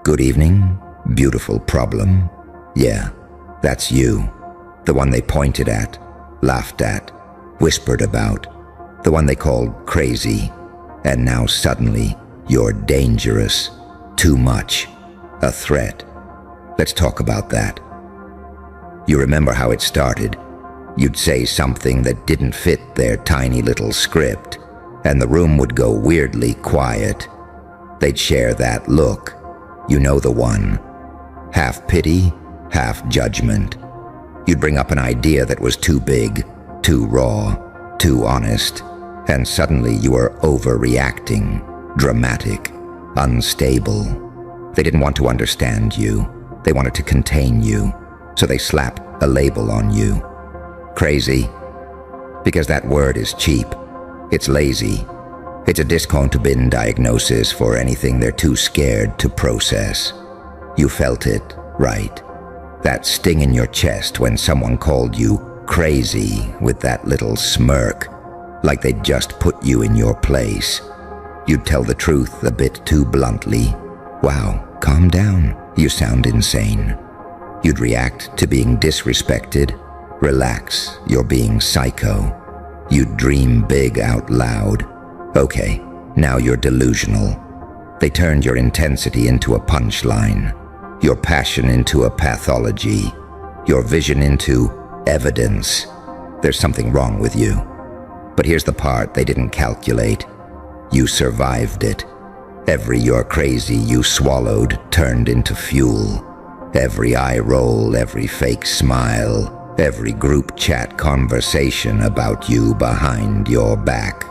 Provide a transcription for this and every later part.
Good evening, beautiful problem. Yeah, that's you. The one they pointed at, laughed at, whispered about. The one they called crazy. And now suddenly, you're dangerous. Too much. A threat. Let's talk about that. You remember how it started. You'd say something that didn't fit their tiny little script, and the room would go weirdly quiet. They'd share that look. You know the one. Half pity, half judgment. You'd bring up an idea that was too big, too raw, too honest, and suddenly you were overreacting, dramatic, unstable. They didn't want to understand you. They wanted to contain you, so they slapped a label on you. Crazy. Because that word is cheap. It's lazy. It's a discount-bin diagnosis for anything they're too scared to process. You felt it, right? That sting in your chest when someone called you crazy with that little smirk, like they'd just put you in your place. You'd tell the truth a bit too bluntly. Wow, calm down, you sound insane. You'd react to being disrespected. Relax, you're being psycho. You'd dream big out loud. Okay, now you're delusional. They turned your intensity into a punchline, your passion into a pathology, your vision into evidence. There's something wrong with you. But here's the part they didn't calculate. You survived it. Every "you're crazy" you swallowed turned into fuel. Every eye roll, every fake smile, every group chat conversation about you behind your back.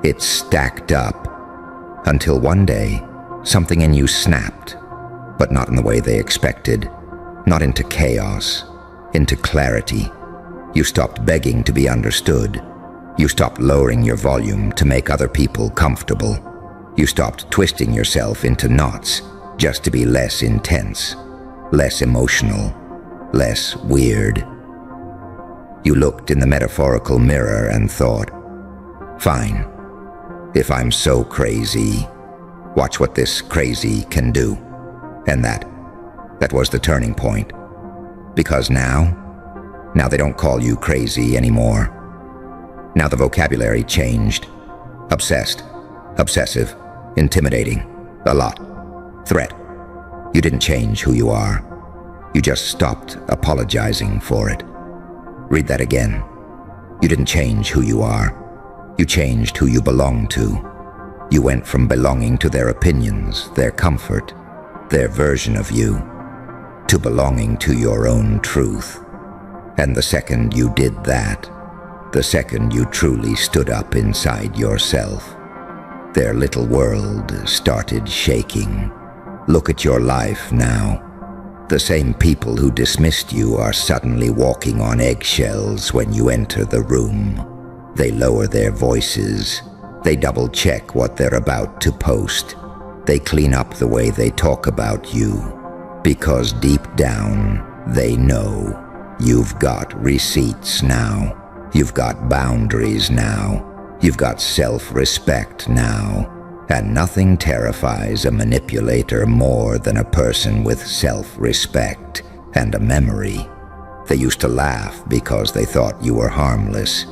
It stacked up, until one day, something in you snapped, but not in the way they expected, not into chaos, into clarity. You stopped begging to be understood. You stopped lowering your volume to make other people comfortable. You stopped twisting yourself into knots just to be less intense, less emotional, less weird. You looked in the metaphorical mirror and thought, fine. If I'm so crazy, watch what this crazy can do. And that was the turning point. Because now they don't call you crazy anymore. Now the vocabulary changed. Obsessed, obsessive, intimidating, a lot, threat. You didn't change who you are. You just stopped apologizing for it. Read that again. You didn't change who you are. You changed who you belong to. You went from belonging to their opinions, their comfort, their version of you, to belonging to your own truth. And the second you did that, the second you truly stood up inside yourself, their little world started shaking. Look at your life now. The same people who dismissed you are suddenly walking on eggshells when you enter the room. They lower their voices. They double-check what they're about to post. They clean up the way they talk about you. Because deep down, they know you've got receipts now. You've got boundaries now. You've got self-respect now. And nothing terrifies a manipulator more than a person with self-respect and a memory. They used to laugh because they thought you were harmless.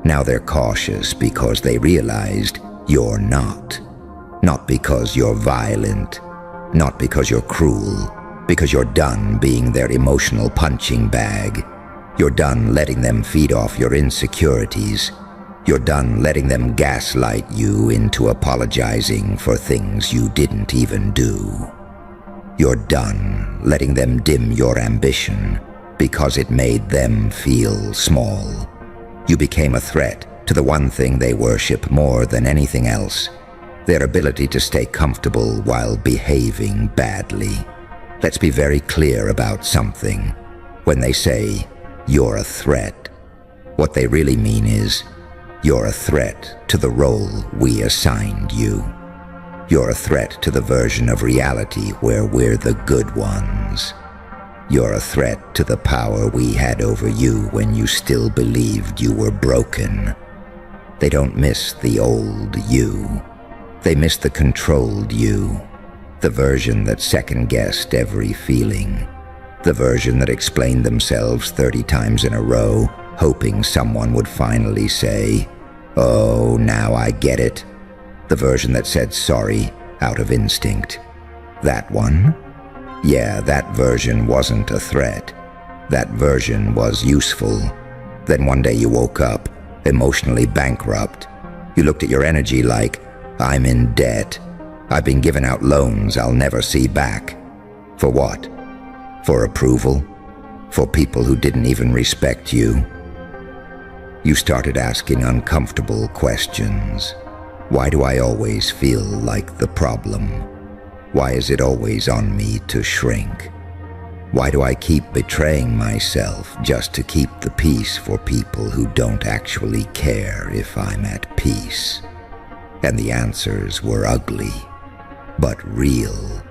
Now they're cautious because they realized you're not. Not because you're violent, not because you're cruel, because you're done being their emotional punching bag. You're done letting them feed off your insecurities. You're done letting them gaslight you into apologizing for things you didn't even do. You're done letting them dim your ambition because it made them feel small. You became a threat to the one thing they worship more than anything else, their ability to stay comfortable while behaving badly. Let's be very clear about something. When they say, you're a threat, what they really mean is, you're a threat to the role we assigned you. You're a threat to the version of reality where we're the good ones. You're a threat to the power we had over you when you still believed you were broken. They don't miss the old you. They miss the controlled you. The version that second-guessed every feeling. The version that explained themselves 30 times in a row, hoping someone would finally say, "Oh, now I get it." The version that said sorry out of instinct. That one? Yeah, that version wasn't a threat. That version was useful. Then one day you woke up, emotionally bankrupt. You looked at your energy like, "I'm in debt. I've been giving out loans I'll never see back." For what? For approval? For people who didn't even respect you? You started asking uncomfortable questions. Why do I always feel like the problem? Why is it always on me to shrink? Why do I keep betraying myself just to keep the peace for people who don't actually care if I'm at peace? And the answers were ugly, but real.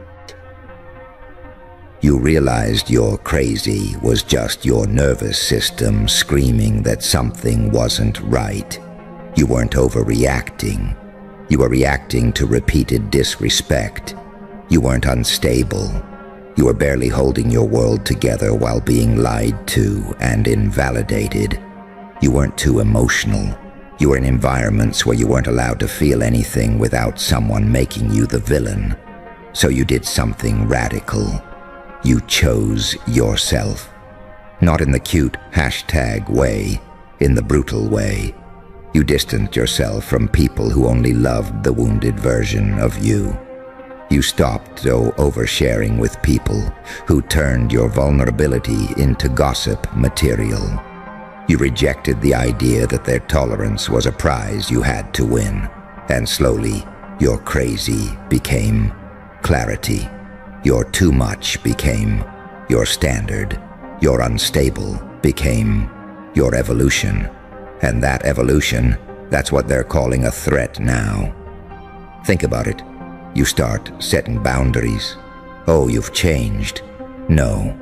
You realized your crazy was just your nervous system screaming that something wasn't right. You weren't overreacting. You were reacting to repeated disrespect. You weren't unstable. You were barely holding your world together while being lied to and invalidated. You weren't too emotional. You were in environments where you weren't allowed to feel anything without someone making you the villain. So you did something radical. You chose yourself. Not in the cute #way, in the brutal way. You distanced yourself from people who only loved the wounded version of you. You stopped oversharing with people who turned your vulnerability into gossip material. You rejected the idea that their tolerance was a prize you had to win. And slowly, your crazy became clarity. Your too much became your standard. Your unstable became your evolution. And that evolution, that's what they're calling a threat now. Think about it. You start setting boundaries. Oh, you've changed. No.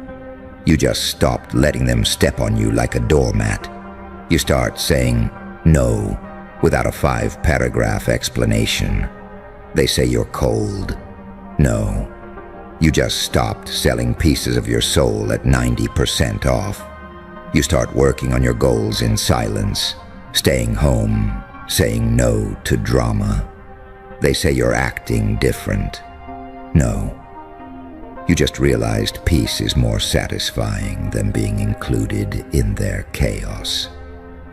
You just stopped letting them step on you like a doormat. You start saying no without a 5-paragraph explanation. They say you're cold. No. You just stopped selling pieces of your soul at 90% off. You start working on your goals in silence, staying home, saying no to drama. They say you're acting different. No. You just realized peace is more satisfying than being included in their chaos.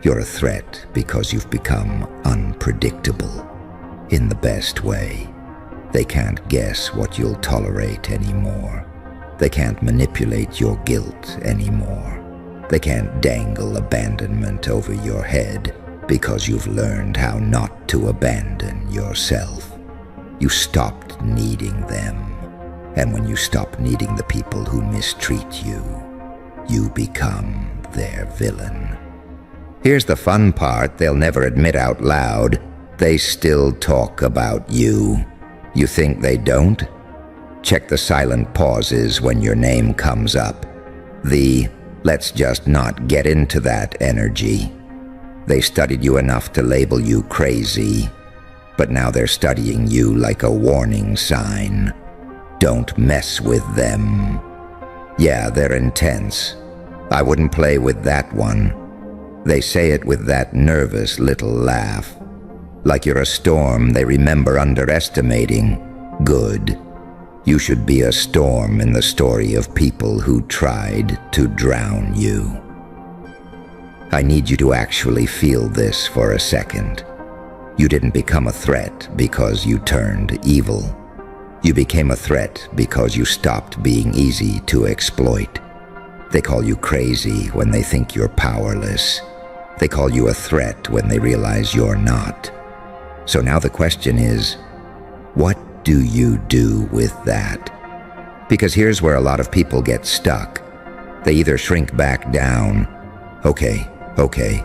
You're a threat because you've become unpredictable. In the best way. They can't guess what you'll tolerate anymore. They can't manipulate your guilt anymore. They can't dangle abandonment over your head because you've learned how not to abandon yourself. You stopped needing them. And when you stop needing the people who mistreat you, you become their villain. Here's the fun part they'll never admit out loud. They still talk about you. You think they don't? Check the silent pauses when your name comes up. The "let's just not get into that" energy. They studied you enough to label you crazy, but now they're studying you like a warning sign. Don't mess with them. Yeah, they're intense. I wouldn't play with that one. They say it with that nervous little laugh. Like you're a storm they remember underestimating. Good. You should be a storm in the story of people who tried to drown you. I need you to actually feel this for a second. You didn't become a threat because you turned evil. You became a threat because you stopped being easy to exploit. They call you crazy when they think you're powerless. They call you a threat when they realize you're not. So now the question is, what do you do with that? Because here's where a lot of people get stuck. They either shrink back down. Okay,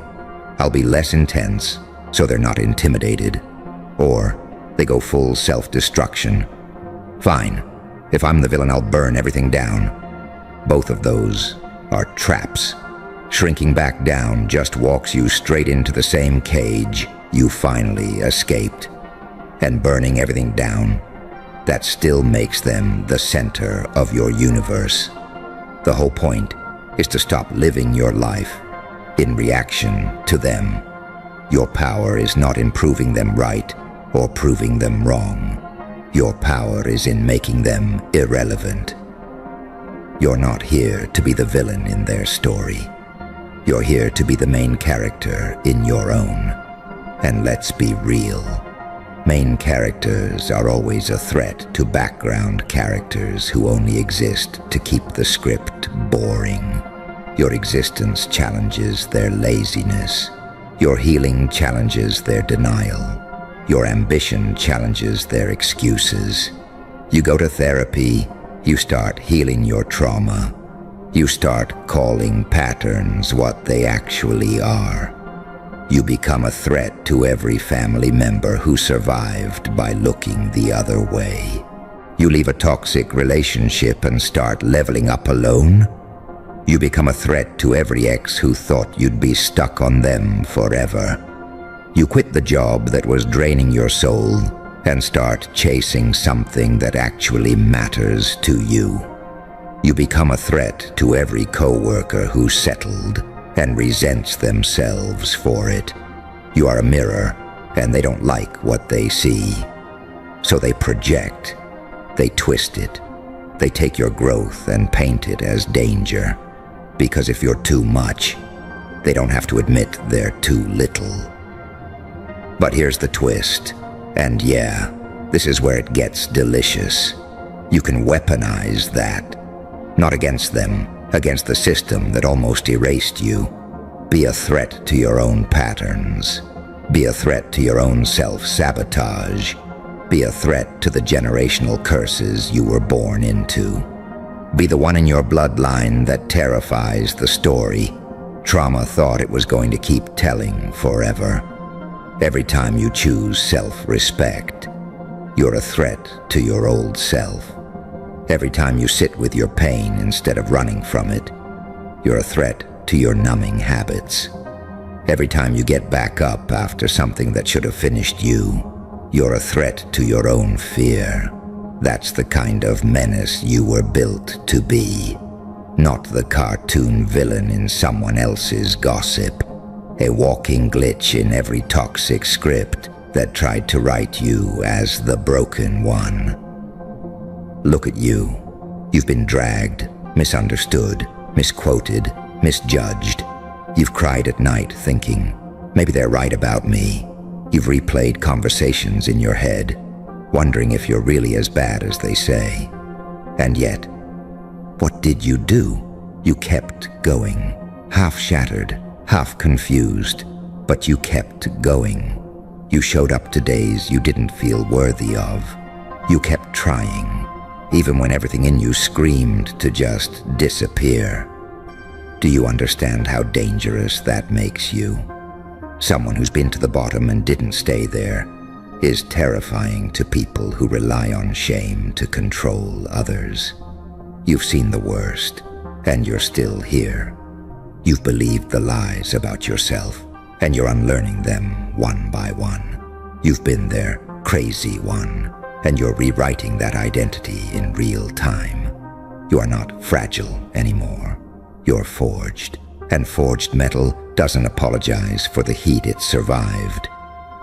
I'll be less intense so they're not intimidated. Or they go full self-destruction. Fine, if I'm the villain, I'll burn everything down. Both of those are traps. Shrinking back down just walks you straight into the same cage you finally escaped. And burning everything down that still makes them the center of your universe. The whole point is to stop living your life in reaction to them. Your power is not in proving them right or proving them wrong. Your power is in making them irrelevant. You're not here to be the villain in their story. You're here to be the main character in your own. And let's be real. Main characters are always a threat to background characters who only exist to keep the script boring. Your existence challenges their laziness. Your healing challenges their denial. Your ambition challenges their excuses. You go to therapy, you start healing your trauma. You start calling patterns what they actually are. You become a threat to every family member who survived by looking the other way. You leave a toxic relationship and start leveling up alone. You become a threat to every ex who thought you'd be stuck on them forever. You quit the job that was draining your soul and start chasing something that actually matters to you. You become a threat to every coworker who settled and resents themselves for it. You are a mirror, and they don't like what they see. So they project, they twist it, they take your growth and paint it as danger. Because if you're too much, they don't have to admit they're too little. But here's the twist, and yeah, this is where it gets delicious. You can weaponize that. Not against them, against the system that almost erased you. Be a threat to your own patterns. Be a threat to your own self-sabotage. Be a threat to the generational curses you were born into. Be the one in your bloodline that terrifies the story trauma thought it was going to keep telling forever. Every time you choose self-respect, you're a threat to your old self. Every time you sit with your pain instead of running from it, you're a threat to your numbing habits. Every time you get back up after something that should have finished you, you're a threat to your own fear. That's the kind of menace you were built to be, not the cartoon villain in someone else's gossip, a walking glitch in every toxic script that tried to write you as the broken one. Look at you. You've been dragged, misunderstood, misquoted, misjudged. You've cried at night thinking, maybe they're right about me. You've replayed conversations in your head, wondering if you're really as bad as they say. And yet, what did you do? You kept going, half shattered, half confused, but you kept going. You showed up to days you didn't feel worthy of. You kept trying, even when everything in you screamed to just disappear. Do you understand how dangerous that makes you? Someone who's been to the bottom and didn't stay there is terrifying to people who rely on shame to control others. You've seen the worst, and you're still here. You've believed the lies about yourself, and you're unlearning them one by one. You've been their crazy one, and you're rewriting that identity in real time. You are not fragile anymore. You're forged, and forged metal doesn't apologize for the heat it survived.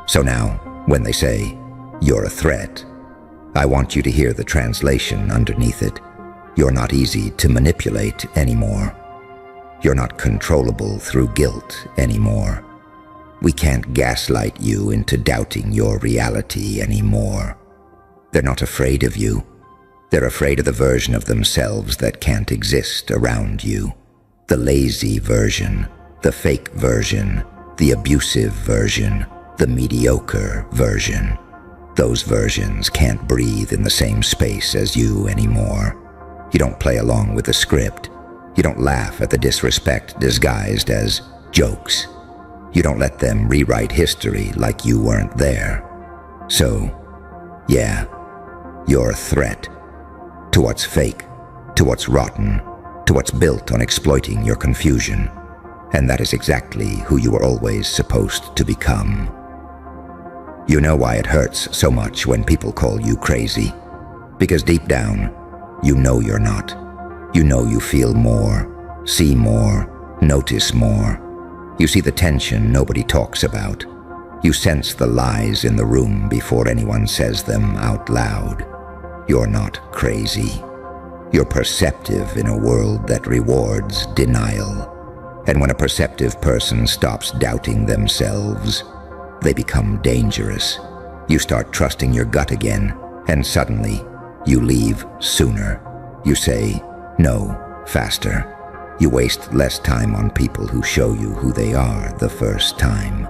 So now, when they say, you're a threat, I want you to hear the translation underneath it. You're not easy to manipulate anymore. You're not controllable through guilt anymore. We can't gaslight you into doubting your reality anymore. They're not afraid of you. They're afraid of the version of themselves that can't exist around you. The lazy version, the fake version, the abusive version, the mediocre version. Those versions can't breathe in the same space as you anymore. You don't play along with the script. You don't laugh at the disrespect disguised as jokes. You don't let them rewrite history like you weren't there. So, yeah, you're a threat to what's fake, to what's rotten, to what's built on exploiting your confusion. And that is exactly who you were always supposed to become. You know why it hurts so much when people call you crazy. Because deep down, you know you're not. You know you feel more, see more, notice more. You see the tension nobody talks about. You sense the lies in the room before anyone says them out loud. You're not crazy. You're perceptive in a world that rewards denial. And when a perceptive person stops doubting themselves, they become dangerous. You start trusting your gut again, and suddenly, you leave sooner. You say no faster. You waste less time on people who show you who they are the first time.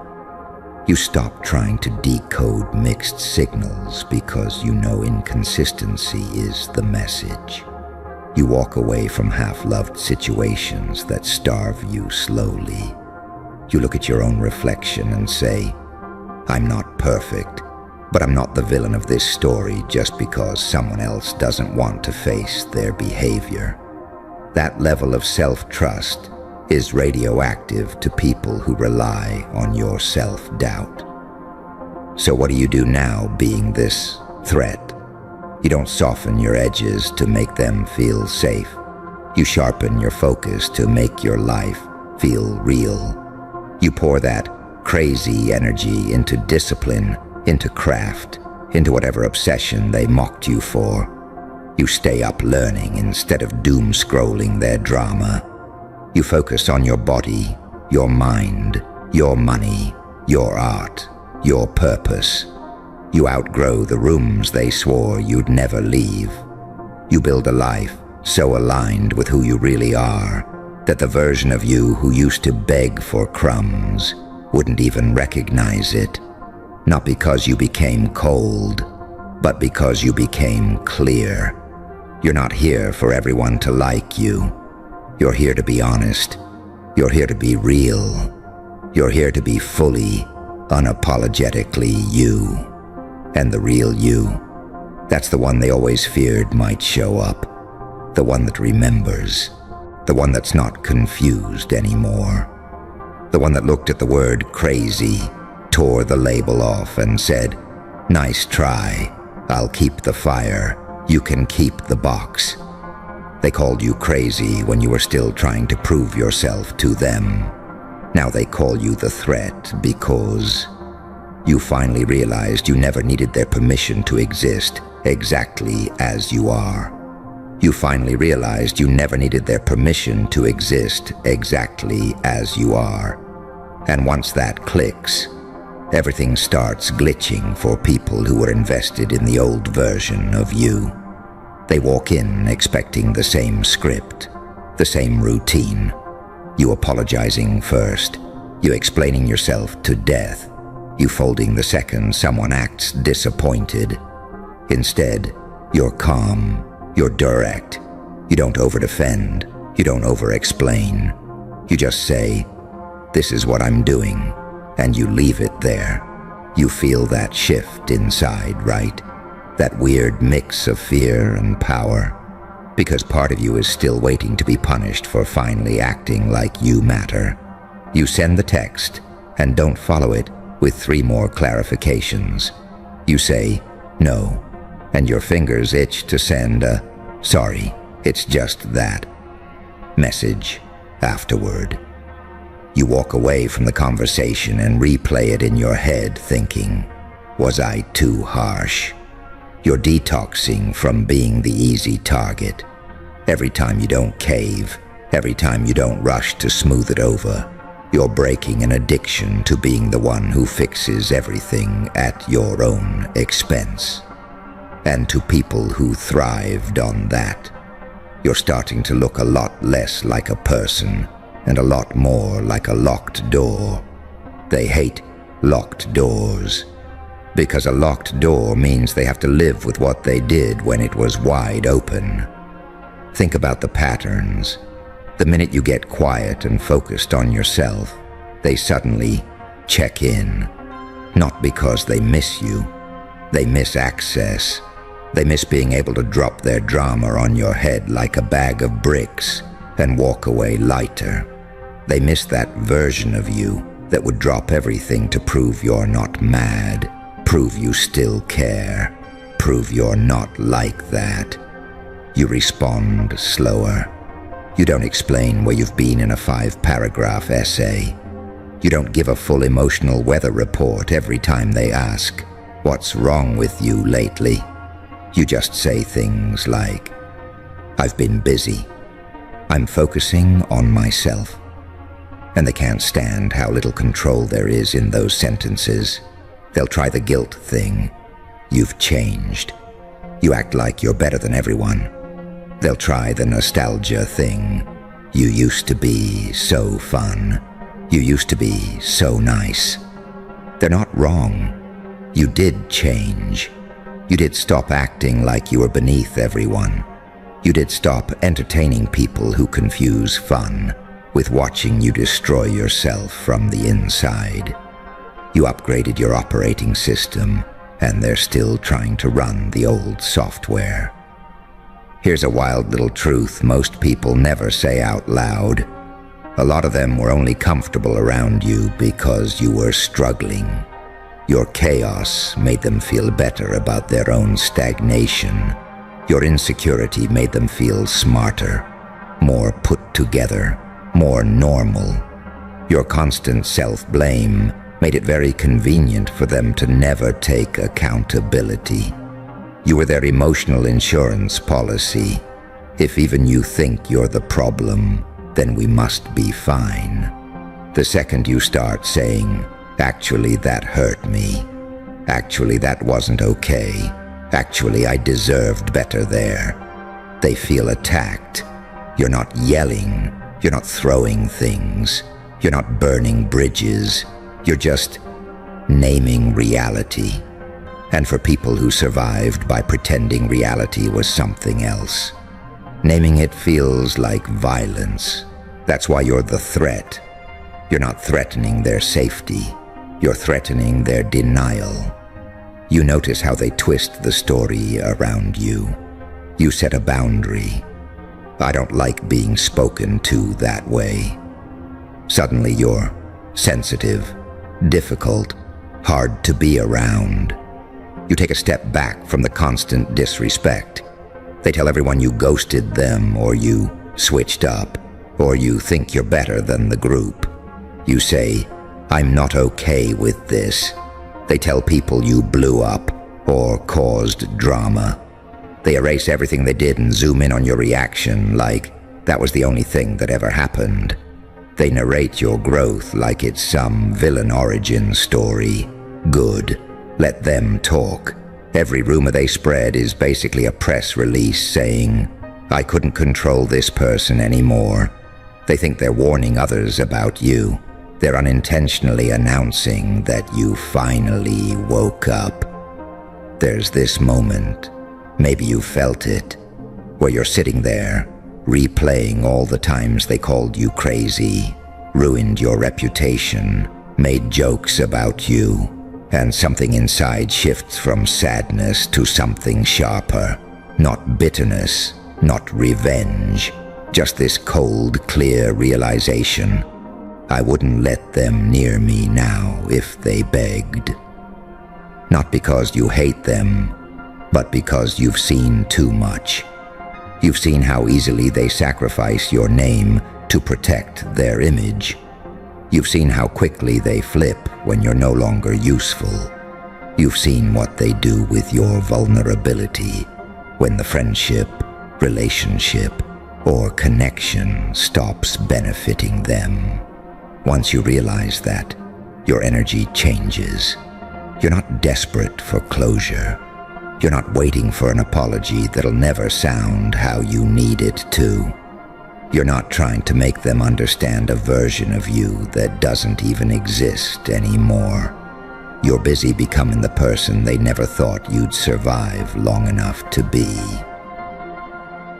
You stop trying to decode mixed signals because you know inconsistency is the message. You walk away from half-loved situations that starve you slowly. You look at your own reflection and say, I'm not perfect, but I'm not the villain of this story just because someone else doesn't want to face their behavior. That level of self-trust is radioactive to people who rely on your self-doubt. So what do you do now, being this threat? You don't soften your edges to make them feel safe. You sharpen your focus to make your life feel real. You pour that crazy energy into discipline, into craft, into whatever obsession they mocked you for. You stay up learning instead of doom-scrolling their drama. You focus on your body, your mind, your money, your art, your purpose. You outgrow the rooms they swore you'd never leave. You build a life so aligned with who you really are that the version of you who used to beg for crumbs wouldn't even recognize it. Not because you became cold, but because you became clear. You're not here for everyone to like you. You're here to be honest. You're here to be real. You're here to be fully, unapologetically you. And the real you, that's the one they always feared might show up. The one that remembers. The one that's not confused anymore. The one that looked at the word crazy, tore the label off and said, nice try. I'll keep the fire. You can keep the box. They called you crazy when you were still trying to prove yourself to them. Now they call you the threat because you finally realized you never needed their permission to exist exactly as you are. You finally realized you never needed their permission to exist exactly as you are. And once that clicks, everything starts glitching for people who were invested in the old version of you. They walk in expecting the same script, the same routine. You apologizing first, you explaining yourself to death, you folding the second someone acts disappointed. Instead, you're calm, you're direct. You don't over-defend, you don't over-explain. You just say, this is what I'm doing, and you leave it there. You feel that shift inside, right? That weird mix of fear and power. Because part of you is still waiting to be punished for finally acting like you matter. You send the text and don't follow it with 3 more clarifications. You say, no, and your fingers itch to send a, sorry, it's just that message afterward. You walk away from the conversation and replay it in your head thinking, was I too harsh? You're detoxing from being the easy target. Every time you don't cave, every time you don't rush to smooth it over, you're breaking an addiction to being the one who fixes everything at your own expense. And to people who thrived on that, you're starting to look a lot less like a person and a lot more like a locked door. They hate locked doors. Because a locked door means they have to live with what they did when it was wide open. Think about the patterns. The minute you get quiet and focused on yourself, they suddenly check in. Not because they miss you. They miss access. They miss being able to drop their drama on your head like a bag of bricks and walk away lighter. They miss that version of you that would drop everything to prove you're not mad. Prove you still care. prove you're not like that. You respond slower. You don't explain where you've been in a 5-paragraph essay. You don't give a full emotional weather report every time they ask, "What's wrong with you lately?" You just say things like, "I've been busy. I'm focusing on myself." And they can't stand how little control there is in those sentences. They'll try the guilt thing. You've changed. You act like you're better than everyone. They'll try the nostalgia thing. You used to be so fun. You used to be so nice. They're not wrong. You did change. You did stop acting like you were beneath everyone. You did stop entertaining people who confuse fun with watching you destroy yourself from the inside. You upgraded your operating system, and they're still trying to run the old software. Here's a wild little truth most people never say out loud. A lot of them were only comfortable around you because you were struggling. Your chaos made them feel better about their own stagnation. Your insecurity made them feel smarter, more put together, more normal. Your constant self-blame made it very convenient for them to never take accountability. You were their emotional insurance policy. If even you think you're the problem, then we must be fine. The second you start saying, "Actually, that hurt me. Actually, that wasn't okay. Actually, I deserved better there," they feel attacked. You're not yelling. You're not throwing things. You're not burning bridges. You're just naming reality. And for people who survived by pretending reality was something else, naming it feels like violence. That's why you're the threat. You're not threatening their safety. You're threatening their denial. You notice how they twist the story around you. You set a boundary. "I don't like being spoken to that way." Suddenly you're sensitive, difficult, hard to be around. You take a step back from the constant disrespect. They tell everyone you ghosted them, or you switched up, or you think you're better than the group. You say, "I'm not okay with this." They tell people you blew up or caused drama. They erase everything they did and zoom in on your reaction like that was the only thing that ever happened. They narrate your growth like it's some villain origin story. Good. Let them talk. Every rumor they spread is basically a press release saying, "I couldn't control this person anymore." They think they're warning others about you. They're unintentionally announcing that you finally woke up. There's this moment, maybe you felt it, where you're sitting there, replaying all the times they called you crazy, ruined your reputation, made jokes about you, and something inside shifts from sadness to something sharper. Not bitterness, not revenge, just this cold, clear realization. I wouldn't let them near me now if they begged. Not because you hate them, but because you've seen too much. You've seen how easily they sacrifice your name to protect their image. You've seen how quickly they flip when you're no longer useful. You've seen what they do with your vulnerability when the friendship, relationship, or connection stops benefiting them. Once you realize that, your energy changes. You're not desperate for closure. You're not waiting for an apology that'll never sound how you need it to. You're not trying to make them understand a version of you that doesn't even exist anymore. You're busy becoming the person they never thought you'd survive long enough to be.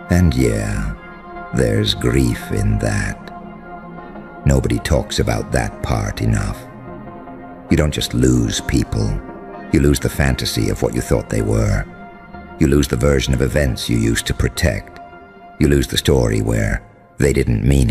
And yeah, there's grief in that. Nobody talks about that part enough. You don't just lose people. You lose the fantasy of what you thought they were. You lose the version of events you used to protect. You lose the story where they didn't mean it.